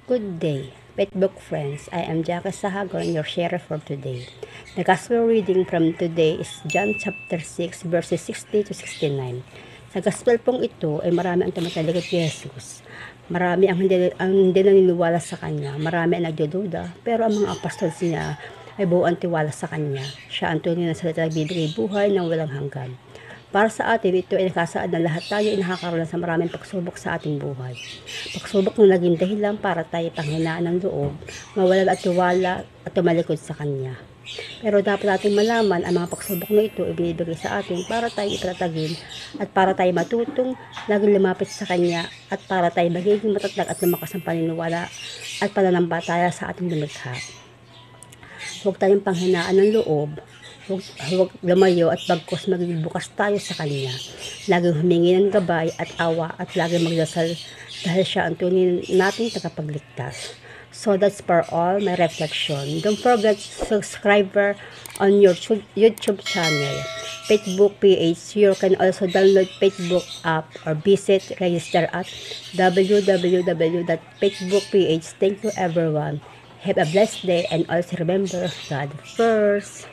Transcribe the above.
Good day, Petbook friends. I am Jackie Sahagon, your sharer for today. The Gospel reading from today is John chapter 6, verses 60 to 69. Sa Gospel pong ito ay marami ang tumatalikod kay Jesus. Marami ang hindi naniniwala sa Kanya. Marami ang nagdududa, pero ang mga apostol niya ay buong tiwala sa Kanya. Siya ang tunay na salita nagbibigay buhay ng walang hanggan. Para sa atin, ito ay nakasaad na lahat tayo ay nakakaroon sa maraming pagsubok sa ating buhay. Pagsubok na naging dahilan para tayo panghinaan ng loob, mawalan at tiwala at tumalikod sa Kanya. Pero dapat natin malaman ang mga pagsubok na ito ay binibigay sa atin para tayo ipatatagin at para tayo matutong laging lumapit sa Kanya at para tayo magiging matatag at lumakas ang paniniwala at pananampalataya sa ating lumikha. Huwag tayong panghinaan ng loob, huwag lumayo at bagkus maging bukas tayo sa Kanya. Laging humingi ng gabay at awa at laging magdasal dahil siya ang tunay nating tagapagligtas. So that's for all my reflection. Don't forget to subscribe on your YouTube channel, Petbook PH. You can also download Petbook app or visit register at www.petbookph. Thank you everyone. Have a blessed day and also remember God first.